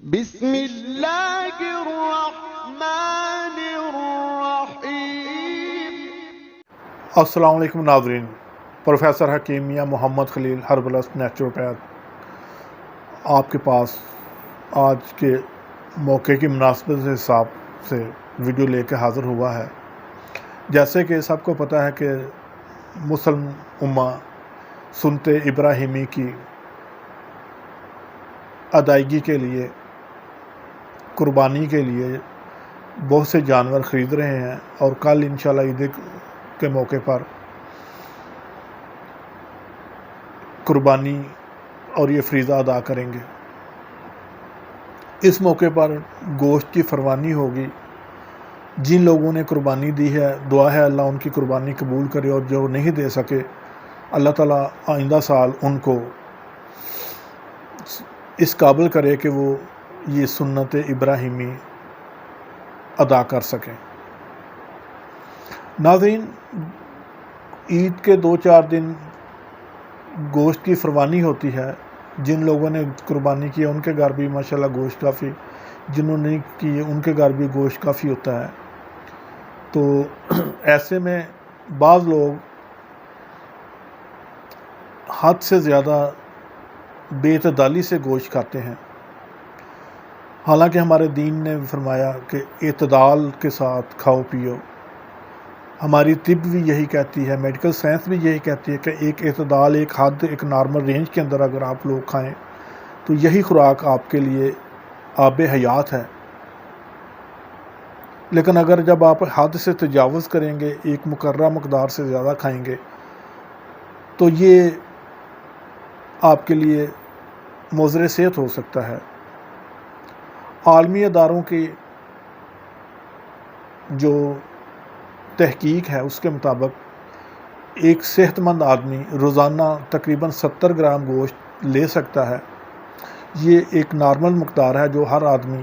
بسم اللہ الرحمن الرحیم۔ السلام علیکم ناظرین، پروفیسر حکیم میاں محمد خلیل ہربلسٹ نیچروپیتھ آپ کے پاس آج کے موقع کی مناسبت کے حساب سے ویڈیو لے کے حاضر ہوا ہے۔ جیسے کہ سب کو پتہ ہے کہ مسلم امہ سنت ابراہیمی کی ادائیگی کے لیے، قربانی کے لیے بہت سے جانور خرید رہے ہیں، اور کل انشاءاللہ عید کے موقع پر قربانی اور یہ فریضہ ادا کریں گے۔ اس موقع پر گوشت کی فروانی ہوگی۔ جن لوگوں نے قربانی دی ہے، دعا ہے اللہ ان کی قربانی قبول کرے، اور جو نہیں دے سکے اللہ تعالیٰ آئندہ سال ان کو اس قابل کرے کہ وہ یہ سنت ابراہیمی ادا کر سکیں۔ ناظرین، عید کے 2-4 دن گوشت کی فروانی ہوتی ہے۔ جن لوگوں نے قربانی کی ہے ان کے گھر بھی ماشاءاللہ گوشت کافی، جنہوں نے کی ان کے گھر بھی گوشت کافی ہوتا ہے۔ تو ایسے میں بعض لوگ حد سے زیادہ بے اعتدالی سے گوشت کھاتے ہیں، حالانکہ ہمارے دین نے فرمایا کہ اعتدال کے ساتھ کھاؤ پیو۔ ہماری طب بھی یہی کہتی ہے، میڈیکل سائنس بھی یہی کہتی ہے کہ ایک اعتدال، ایک حد، ایک نارمل رینج کے اندر اگر آپ لوگ کھائیں تو یہی خوراک آپ کے لیے آب حیات ہے۔ لیکن اگر جب آپ حد سے تجاوز کریں گے، ایک مقررہ مقدار سے زیادہ کھائیں گے، تو یہ آپ کے لیے مضر صحت ہو سکتا ہے۔ عالمی اداروں کی جو تحقیق ہے اس کے مطابق ایک صحت مند آدمی روزانہ تقریباً 70 گرام گوشت لے سکتا ہے۔ یہ ایک نارمل مقدار ہے جو ہر آدمی،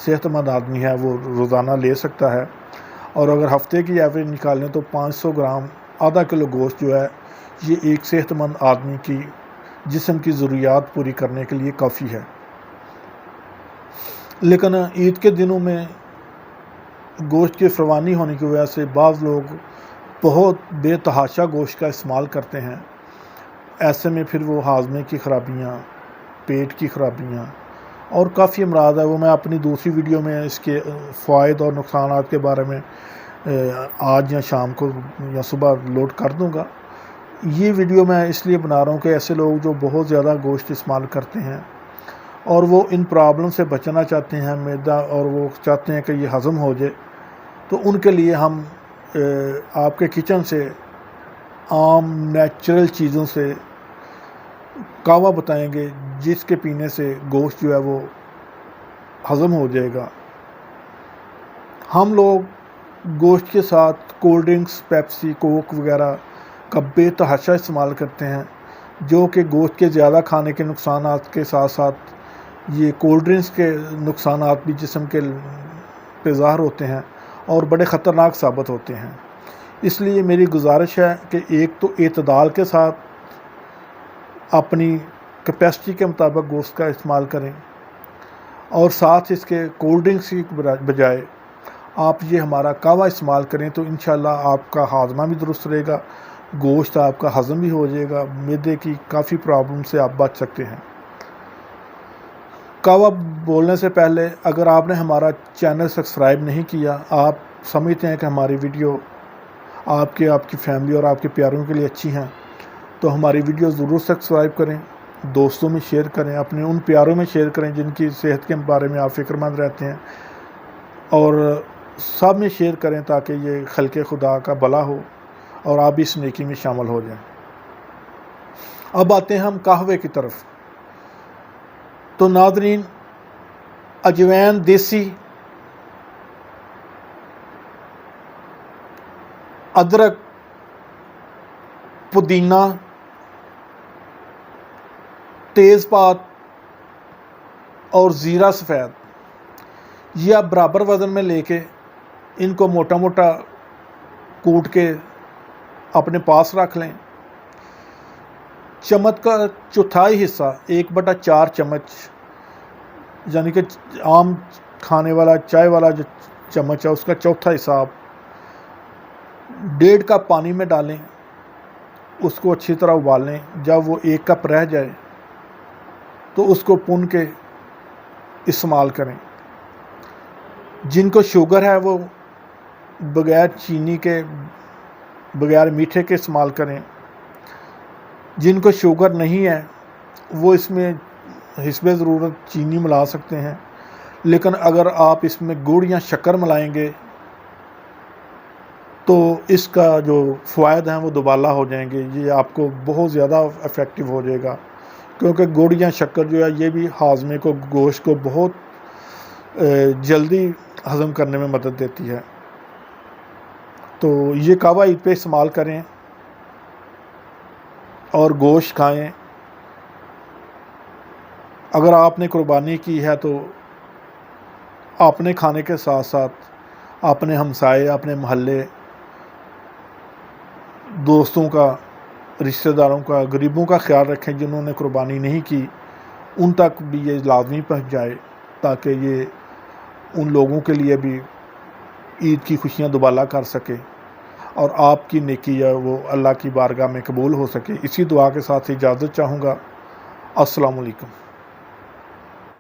صحت مند آدمی ہے، وہ روزانہ لے سکتا ہے۔ اور اگر ہفتے کی ایوریج نکالیں تو 500 گرام، آدھا کلو گوشت جو ہے، یہ ایک صحت مند آدمی کی جسم کی ضروریات پوری کرنے کے لیے کافی ہے۔ لیکن عید کے دنوں میں گوشت کی فروانی ہونے کی وجہ سے بعض لوگ بہت بے تحاشا گوشت کا استعمال کرتے ہیں۔ ایسے میں پھر وہ ہاضمے کی خرابیاں، پیٹ کی خرابیاں اور کافی امراض ہے، وہ میں اپنی دوسری ویڈیو میں اس کے فوائد اور نقصانات کے بارے میں آج یا شام کو یا صبح لوڈ کر دوں گا۔ یہ ویڈیو میں اس لیے بنا رہا ہوں کہ ایسے لوگ جو بہت زیادہ گوشت استعمال کرتے ہیں اور وہ ان پرابلم سے بچنا چاہتے ہیں، معدہ، اور وہ چاہتے ہیں کہ یہ ہضم ہو جائے، تو ان کے لیے ہم آپ کے کچن سے عام نیچرل چیزوں سے قہوہ بتائیں گے، جس کے پینے سے گوشت جو ہے وہ ہضم ہو جائے گا۔ ہم لوگ گوشت کے ساتھ کولڈ ڈرنکس، پیپسی، کوک وغیرہ کا بے تحاشا استعمال کرتے ہیں، جو کہ گوشت کے زیادہ کھانے کے نقصانات کے ساتھ ساتھ یہ کولڈ ڈرنکس کے نقصانات بھی جسم کے پہ ظاہر ہوتے ہیں اور بڑے خطرناک ثابت ہوتے ہیں۔ اس لیے میری گزارش ہے کہ ایک تو اعتدال کے ساتھ اپنی کیپیسٹی کے مطابق گوشت کا استعمال کریں، اور ساتھ اس کے کولڈ ڈرنکس کی بجائے آپ یہ ہمارا قہوہ استعمال کریں، تو انشاءاللہ آپ کا ہاضمہ بھی درست رہے گا، گوشت آپ کا ہضم بھی ہو جائے گا، معدے کی کافی پرابلم سے آپ بچ سکتے ہیں۔ قہوہ بولنے سے پہلے اگر آپ نے ہمارا چینل سبسکرائب نہیں کیا، آپ سمجھتے ہیں کہ ہماری ویڈیو آپ کی فیملی اور آپ کے پیاروں کے لیے اچھی ہیں، تو ہماری ویڈیو ضرور سبسکرائب کریں، دوستوں میں شیئر کریں، اپنے ان پیاروں میں شیئر کریں جن کی صحت کے بارے میں آپ فکر مند رہتے ہیں، اور سب میں شیئر کریں تاکہ یہ خلق خدا کا بھلا ہو اور آپ اس نیکی میں شامل ہو جائیں۔ اب آتے ہیں ہم قہوے کی طرف۔ تو ناظرین، اجوین دیسی، ادرک، پودینہ، تیز پات اور زیرہ سفید، یہ آپ برابر وزن میں لے کے ان کو موٹا موٹا کوٹ کے اپنے پاس رکھ لیں۔ چمچ کا چوتھائی حصہ، 1/4 چمچ یعنی کہ عام کھانے والا چائے والا جو چمچ ہے اس کا چوتھا حصہ آپ 1.5 کپ پانی میں ڈالیں، اس کو اچھی طرح ابالیں. جب وہ 1 کپ رہ جائے تو اس کو پن کے استعمال کریں. جن کو شوگر ہے وہ بغیر چینی کے، بغیر میٹھے کے استعمال کریں. جن کو شوگر نہیں ہے وہ اس میں حسب ضرورت چینی ملا سکتے ہیں، لیکن اگر آپ اس میں گڑ یا شکر ملائیں گے تو اس کا جو فوائد ہیں وہ دوبالا ہو جائیں گے. یہ آپ کو بہت زیادہ افیکٹو ہو جائے گا، کیونکہ گڑ یا شکر جو ہے یہ بھی ہاضمے کو، گوشت کو بہت جلدی ہضم کرنے میں مدد دیتی ہے. تو یہ کعوہ عید پہ استعمال کریں اور گوشت کھائیں. اگر آپ نے قربانی کی ہے تو اپنے کھانے کے ساتھ ساتھ اپنے ہمسائے، اپنے محلے، دوستوں کا، رشتہ داروں کا، غریبوں کا خیال رکھیں جنہوں نے قربانی نہیں کی، ان تک بھی یہ لازمی پہنچ جائے تاکہ یہ ان لوگوں کے لیے بھی عید کی خوشیاں دوبالا کر سکے اور آپ کی نیکی ہے وہ اللہ کی بارگاہ میں قبول ہو سکے. اسی دعا کے ساتھ اجازت چاہوں گا. السلام علیکم.